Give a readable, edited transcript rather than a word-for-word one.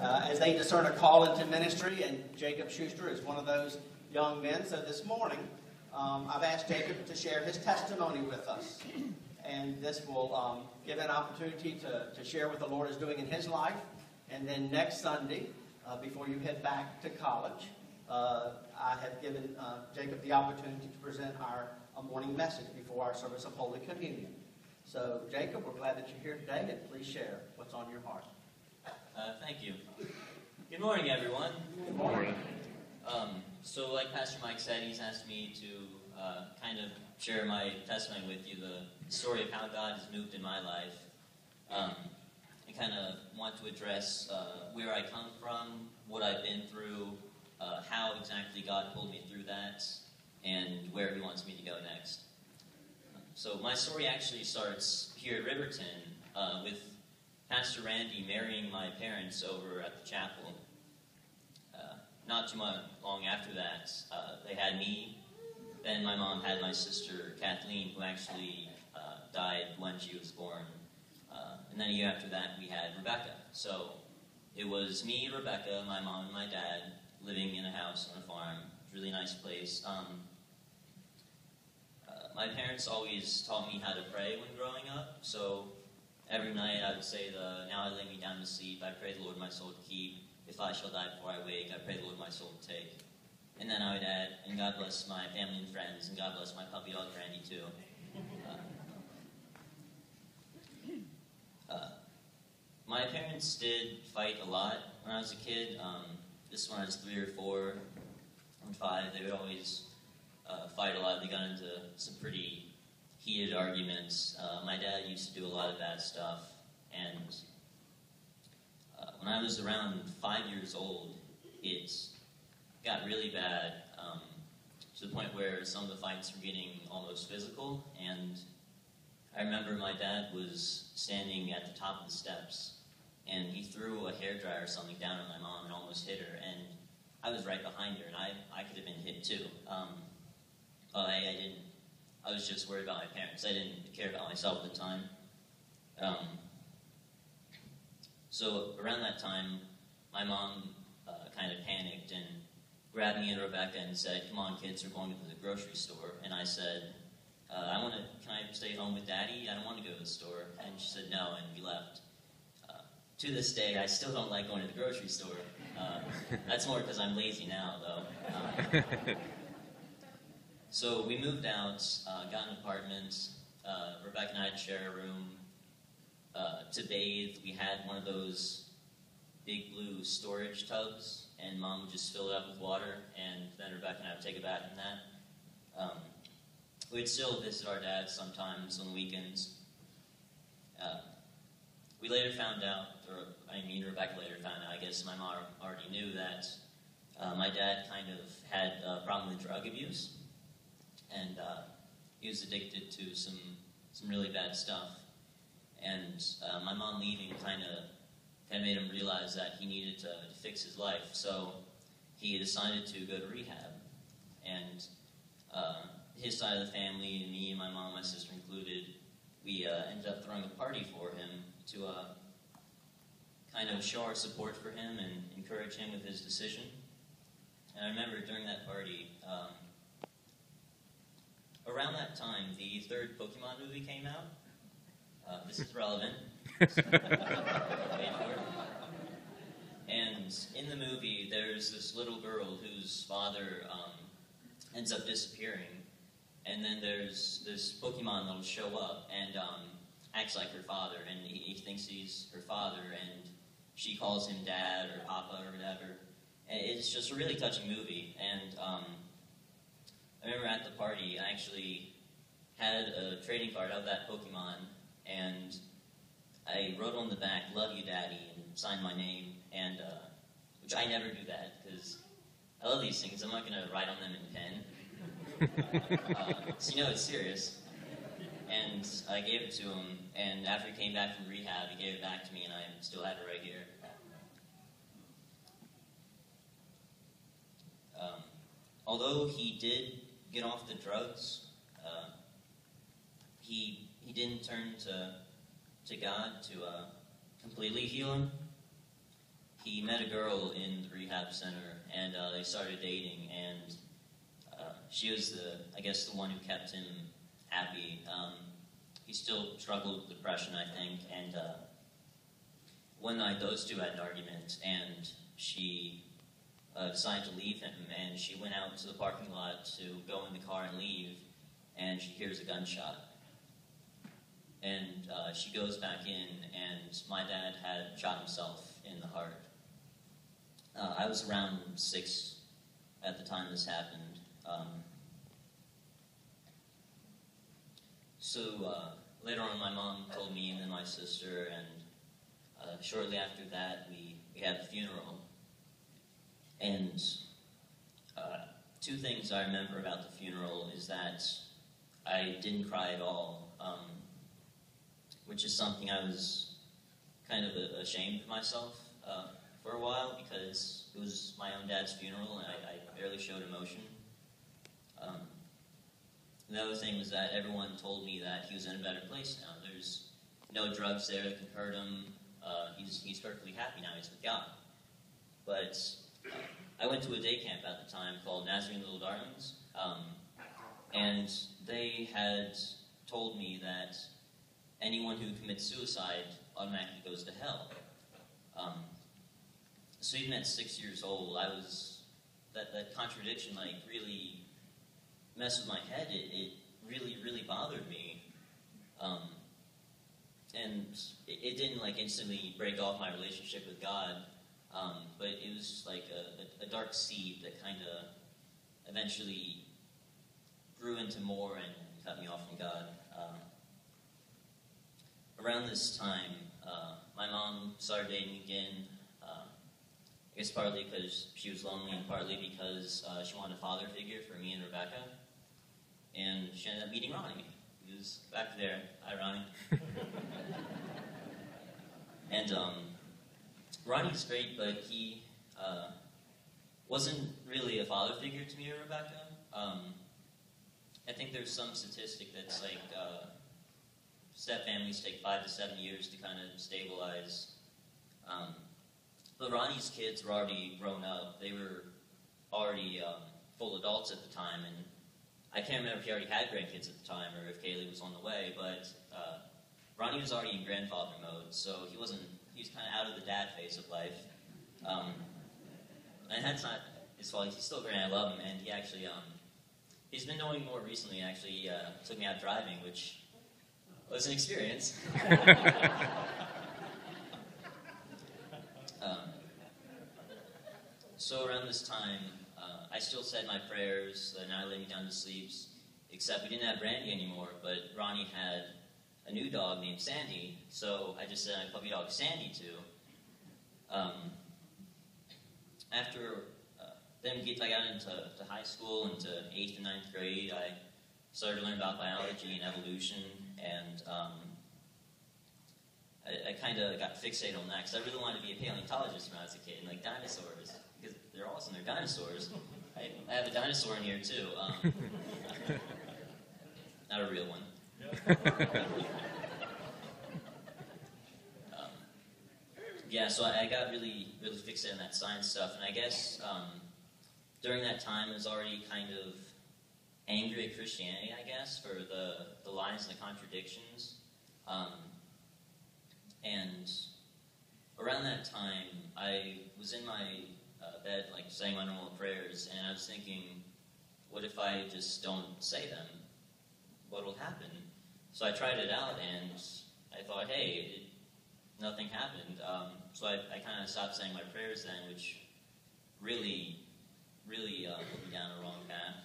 as they discern a call into ministry, and Jacob Schuster is one of those young men. So this morning, I've asked Jacob to share his testimony with us. And this will give an opportunity to share what the Lord is doing in his life. And then next Sunday, before you head back to college, I have given Jacob the opportunity to present our morning message before our service of Holy Communion. So, Jacob, we're glad that you're here today, and please share what's on your heart. Thank you. Good morning, everyone. Good morning. So, like Pastor Mike said, he's asked me to kind of share my testimony with you, the story of how God has moved in my life. I kind of want to address where I come from, what I've been through, how exactly God pulled me through that, and where He wants me to go next. So my story actually starts here at Riverton with Pastor Randy marrying my parents over at the chapel. Not too long after that, they had me. Then my mom had my sister Kathleen, who actually died when she was born. And then a year after that, we had Rebecca. So it was me, Rebecca, my mom, and my dad living in a house on a farm. Really nice place. My parents always taught me how to pray when growing up. So every night I would say now I lay me down to sleep. I pray the Lord my soul to keep. If I shall die before I wake, I pray the Lord my soul to take. And then I would add, and God bless my family and friends, and God bless my puppy dog Randy too. My parents did fight a lot when I was a kid. This when I was 3 or 4 and 5, they would always fight a lot. They got into some pretty heated arguments. My dad used to do a lot of bad stuff, and when I was around 5 years old, it got really bad, to the point where some of the fights were getting almost physical. And I remember my dad was standing at the top of the steps, and he threw a hairdryer or something down at my mom and almost hit her. And I was right behind her, and I could have been hit too. I didn't. I was just worried about my parents. I didn't care about myself at the time. So around that time, my mom kind of panicked and grabbed me and Rebecca and said, "Come on, kids, we're going to the grocery store." And I said, "Can I stay home with Daddy? I don't want to go to the store." And she said no, and we left. To this day, I still don't like going to the grocery store. That's more because I'm lazy now, though. So we moved out, got an apartment. Rebecca and I had to share a room. To bathe, we had one of those big blue storage tubs, and Mom would just fill it up with water, and then Rebecca and I would take a bath in that. We'd still visit our dad sometimes on the weekends. We later found out, Rebecca later found out, I guess my mom already knew that my dad kind of had a problem with drug abuse, and he was addicted to some really bad stuff. And my mom leaving kind of made him realize that he needed to fix his life. So he decided to go to rehab. And his side of the family, me and my mom, my sister included, we ended up throwing a party for him to kind of show our support for him and encourage him with his decision. And I remember during that party, around that time, the 3rd Pokemon movie came out. This is relevant. And in the movie, there's this little girl whose father ends up disappearing. And then there's this Pokemon that'll show up and acts like her father. And he thinks he's her father, and she calls him Dad or Papa or whatever. And it's just a really touching movie. And I remember at the party, I actually had a trading card of that Pokemon, and I wrote on the back, "Love you, Daddy," and signed my name, and which I never do that, because I love these things. I'm not going to write on them in pen. So it's serious. And I gave it to him, and after he came back from rehab, he gave it back to me, and I still had it right here. Although he did get off the drugs, he didn't turn to God to completely heal him. he met a girl in the rehab center, and they started dating, and she was I guess the one who kept him happy. He still struggled with depression, I think, and one night those two had an argument, and she decided to leave him, and she went out to the parking lot to go in the car and leave, and she hears a gunshot. And she goes back in, and my dad had shot himself in the heart. I was around 6 at the time this happened. So later on, my mom told me and then my sister, and shortly after that, we had the funeral. And 2 things I remember about the funeral is that I didn't cry at all, which is something I was kind of ashamed of myself for a while, because it was my own dad's funeral and I barely showed emotion. The other thing was that everyone told me that he was in a better place now. There's no drugs there that can hurt him. He's perfectly happy now. He's with God. But I went to a day camp at the time called Nazarene Little Darlings, and they had told me that anyone who commits suicide automatically goes to hell. So even at 6 years old, I was that contradiction really messed with my head. It really bothered me, and it didn't instantly break off my relationship with God, but it was like a dark seed that kind of eventually grew into more and cut me off from God. Around this time, my mom started dating again. I guess partly because she was lonely and partly because she wanted a father figure for me and Rebecca. And she ended up meeting Ronnie. He was back there. Hi, Ronnie. And Ronnie's great, but he wasn't really a father figure to me or Rebecca. I think there's some statistic that's step families take 5 to 7 years to kind of stabilize. But Ronnie's kids were already grown up. They were already full adults at the time, and I can't remember if he already had grandkids at the time or if Kaylee was on the way, but Ronnie was already in grandfather mode, so he was kind of out of the dad phase of life. And that's not his fault. He's still great, I love him, and he actually, he's been knowing more recently, and actually took me out driving, which was an experience. So around this time, I still said my prayers, and I laid me down to sleep, except we didn't have Brandy anymore, but Ronnie had a new dog named Sandy, so I just said my puppy dog Sandy too. After then I got into high school, into 8th and 9th grade, I started to learn about biology and evolution, and I kind of got fixated on that, because I really wanted to be a paleontologist when I was a kid, and dinosaurs, because they're awesome, they're dinosaurs. I have a dinosaur in here too. Not a real one. Yeah, so I got really fixated on that science stuff, and I guess during that time I was already kind of angry at Christianity, I guess, for the lies and the contradictions. And around that time, I was in my bed, saying my normal prayers, and I was thinking, what if I just don't say them? What will happen? So I tried it out, and I thought, hey, nothing happened. So I kind of stopped saying my prayers then, which really put me down a wrong path.